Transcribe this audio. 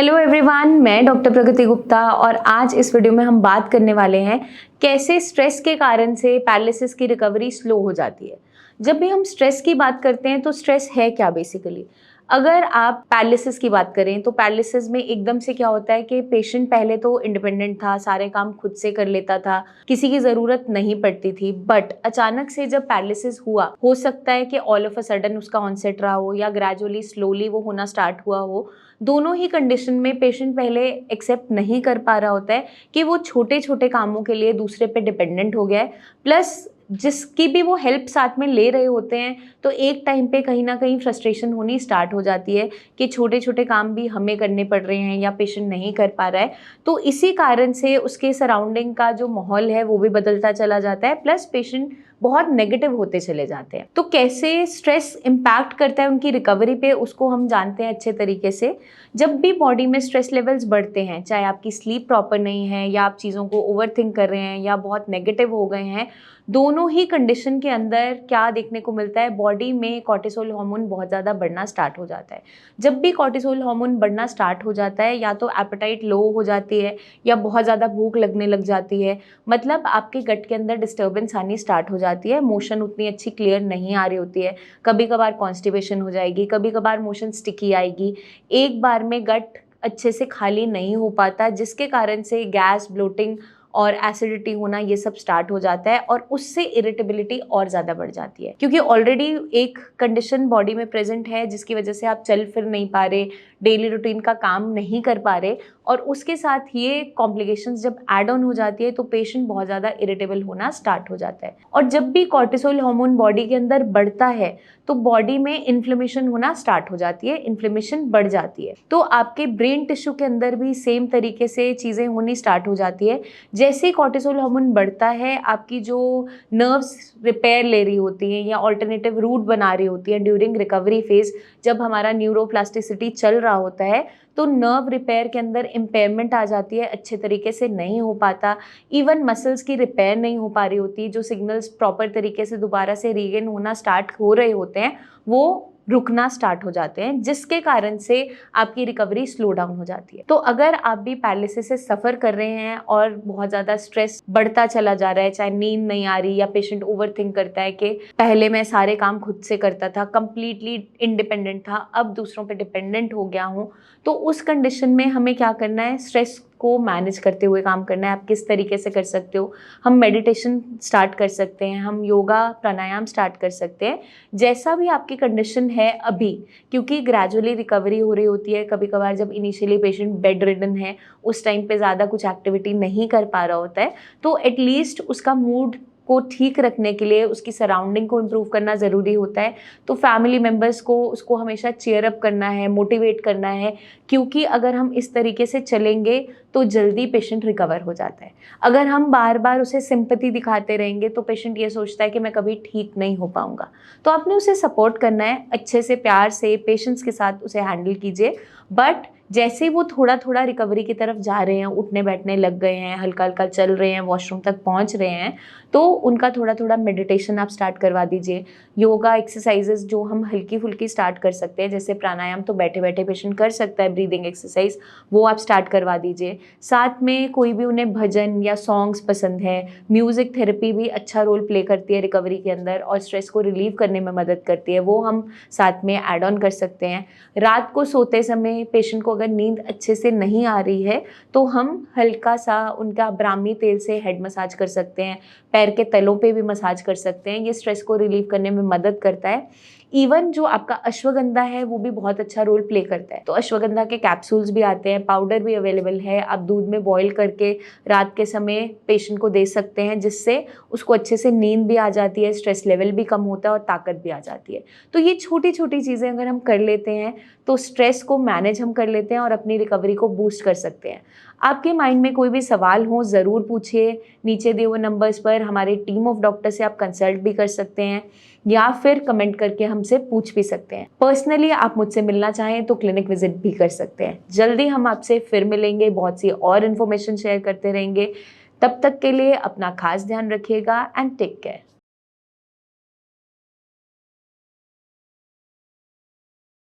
Hello everyone, मैं doctor प्रगति गुप्ता और आज इस वीडियो में हम बात करने वाले हैं कैसे स्ट्रेस के कारण से पैरालिसिस की रिकवरी स्लो हो जाती है। जब भी हम स्ट्रेस की बात करते हैं तो स्ट्रेस है क्या बेसिकली। अगर आप पैरालिसिस की बात करें तो पैरालिसिस में एकदम से क्या होता है कि पेशेंट पहले तो इंडिपेंडेंट था, सारे काम खुद से कर लेता था, किसी की ज़रूरत नहीं पड़ती थी, बट अचानक से जब पैरालिसिस हुआ, हो सकता है कि ऑल ऑफ अ सडन उसका ऑनसेट रहा हो या ग्रेजुअली स्लोली वो होना स्टार्ट हुआ हो। दोनों ही कंडीशन में पेशेंट पहले एक्सेप्ट नहीं कर पा रहा होता है कि वो छोटे छोटे कामों के लिए दूसरे पे डिपेंडेंट हो गया है, प्लस जिसकी भी वो हेल्प साथ में ले रहे होते हैं तो एक टाइम पे कहीं ना कहीं फ्रस्ट्रेशन होनी स्टार्ट हो जाती है कि छोटे छोटे काम भी हमें करने पड़ रहे हैं या पेशेंट नहीं कर पा रहा है। तो इसी कारण से उसके सराउंडिंग का जो माहौल है वो भी बदलता चला जाता है, प्लस पेशेंट बहुत नेगेटिव होते चले जाते हैं। तो कैसे स्ट्रेस इम्पैक्ट करता है उनकी रिकवरी पे, उसको हम जानते हैं अच्छे तरीके से। जब भी बॉडी में स्ट्रेस लेवल्स बढ़ते हैं, चाहे आपकी स्लीप प्रॉपर नहीं है या आप चीज़ों को ओवरथिंक कर रहे हैं या बहुत नेगेटिव हो गए हैं, दोनों ही कंडीशन के अंदर क्या देखने को मिलता है, बॉडी में कॉर्टिसोल हार्मोन बहुत ज़्यादा बढ़ना स्टार्ट हो जाता है। जब भी कॉर्टिसोल हार्मोन बढ़ना स्टार्ट हो जाता है, या तो एपेटाइट लो हो जाती है या बहुत ज़्यादा भूख लगने लग जाती है, मतलब आपके गट के अंदर डिस्टर्बेंस आनी स्टार्ट हो जाती है, मोशन उतनी अच्छी क्लियर नहीं आ रही होती है, कभी कभार कॉन्स्टिपेशन हो जाएगी, कभी कभार मोशन स्टिकी आएगी, एक बार में गट अच्छे से खाली नहीं हो पाता, जिसके कारण से गैस, ब्लोटिंग और एसिडिटी होना ये सब स्टार्ट हो जाता है और उससे इरिटेबिलिटी और ज़्यादा बढ़ जाती है, क्योंकि ऑलरेडी एक कंडीशन बॉडी में प्रेजेंट है जिसकी वजह से आप चल फिर नहीं पा रहे, डेली रूटीन का काम नहीं कर पा रहे, और उसके साथ ये कॉम्प्लिकेशंस जब ऐड ऑन हो जाती है तो पेशेंट बहुत ज़्यादा इरिटेबल होना स्टार्ट हो जाता है। और जब भी कॉर्टिसोल हार्मोन बॉडी के अंदर बढ़ता है तो बॉडी में इन्फ्लेमेशन होना स्टार्ट हो जाती है, इन्फ्लेमेशन बढ़ जाती है। तो आपके ब्रेन टिश्यू के अंदर भी सेम तरीके से चीज़ें होनी स्टार्ट हो जाती है। जैसे ही कॉर्टिसोल हार्मोन बढ़ता है, आपकी जो नर्व्स रिपेयर ले रही होती हैं या ऑल्टरनेटिव रूट बना रही होती हैं ड्यूरिंग रिकवरी फेज, जब हमारा न्यूरोप्लास्टिसिटी चल रहा होता है तो नर्व रिपेयर के अंदर इम्पेयरमेंट आ जाती है, अच्छे तरीके से नहीं हो पाता, इवन मसल्स की रिपेयर नहीं हो पा रही होती, जो सिग्नल्स प्रॉपर तरीके से दोबारा से रीगेन होना स्टार्ट हो रहे होते हैं वो रुकना स्टार्ट हो जाते हैं, जिसके कारण से आपकी रिकवरी स्लो डाउन हो जाती है। तो अगर आप भी पैरालिसिस से सफ़र कर रहे हैं और बहुत ज़्यादा स्ट्रेस बढ़ता चला जा रहा है, चाहे नींद नहीं आ रही या पेशेंट ओवरथिंक करता है कि पहले मैं सारे काम खुद से करता था, कंप्लीटली इंडिपेंडेंट था, अब दूसरों पे डिपेंडेंट हो गया हूँ, तो उस कंडीशन में हमें क्या करना है, स्ट्रेस को मैनेज करते हुए काम करना है। आप किस तरीके से कर सकते हो, हम मेडिटेशन स्टार्ट कर सकते हैं, हम योगा प्राणायाम स्टार्ट कर सकते हैं, जैसा भी आपकी कंडीशन है अभी, क्योंकि ग्रेजुअली रिकवरी हो रही होती है। कभी कभार जब इनिशियली पेशेंट बेड रिडन है, उस टाइम पे ज़्यादा कुछ एक्टिविटी नहीं कर पा रहा होता है, तो एटलीस्ट उसका मूड को ठीक रखने के लिए उसकी सराउंडिंग को इम्प्रूव करना ज़रूरी होता है। तो फैमिली मेम्बर्स को उसको हमेशा चीयर अप करना है, मोटिवेट करना है, क्योंकि अगर हम इस तरीके से चलेंगे तो जल्दी पेशेंट रिकवर हो जाता है। अगर हम बार बार उसे सिंपैथी दिखाते रहेंगे तो पेशेंट ये सोचता है कि मैं कभी ठीक नहीं हो पाऊंगा। तो आपने उसे सपोर्ट करना है, अच्छे से प्यार से पेशेंस के साथ उसे हैंडल कीजिए। बट जैसे वो थोड़ा थोड़ा रिकवरी की तरफ जा रहे हैं, उठने बैठने लग गए हैं, हल्का हल्का चल रहे हैं, वॉशरूम तक पहुंच रहे हैं, तो उनका थोड़ा थोड़ा मेडिटेशन आप स्टार्ट करवा दीजिए। योगा एक्सरसाइजेज जो हम हल्की फुल्की स्टार्ट कर सकते हैं, जैसे प्राणायाम तो बैठे बैठे पेशेंट कर सकता है, ब्रीदिंग एक्सरसाइज वो आप स्टार्ट करवा दीजिए। साथ में कोई भी उन्हें भजन या सॉन्ग्स पसंद है, म्यूज़िक थेरेपी भी अच्छा रोल प्ले करती है रिकवरी के अंदर और स्ट्रेस को रिलीव करने में मदद करती है, वो हम साथ में ऐड ऑन कर सकते हैं। रात को सोते समय पेशेंट को अगर नींद अच्छे से नहीं आ रही है तो हम हल्का सा उनका ब्राह्मी तेल से हेड मसाज कर सकते हैं, पैर के तलों पे भी मसाज कर सकते हैं, ये स्ट्रेस को रिलीव करने में मदद करता है। इवन जो आपका अश्वगंधा है वो भी बहुत अच्छा रोल प्ले करता है, तो अश्वगंधा के कैप्सूल्स भी आते हैं, पाउडर भी अवेलेबल है, आप दूध में बॉईल करके रात के समय पेशेंट को दे सकते हैं, जिससे उसको अच्छे से नींद भी आ जाती है, स्ट्रेस लेवल भी कम होता है और ताकत भी आ जाती है। तो ये छोटी छोटी चीज़ें अगर हम कर लेते हैं तो स्ट्रेस को मैनेज हम कर लेते हैं और अपनी रिकवरी को बूस्ट कर सकते हैं। आपके माइंड में कोई भी सवाल हो ज़रूर पूछिए, नीचे दिए हुए नंबर्स पर हमारी टीम ऑफ डॉक्टर से आप कंसल्ट भी कर सकते हैं या फिर कमेंट करके हमसे पूछ भी सकते हैं। पर्सनली आप मुझसे मिलना चाहें तो क्लिनिक विजिट भी कर सकते हैं। जल्दी हम आपसे फिर मिलेंगे, बहुत सी और इन्फॉर्मेशन शेयर करते रहेंगे। तब तक के लिए अपना खास ध्यान रखिएगा एंड टेक केयर।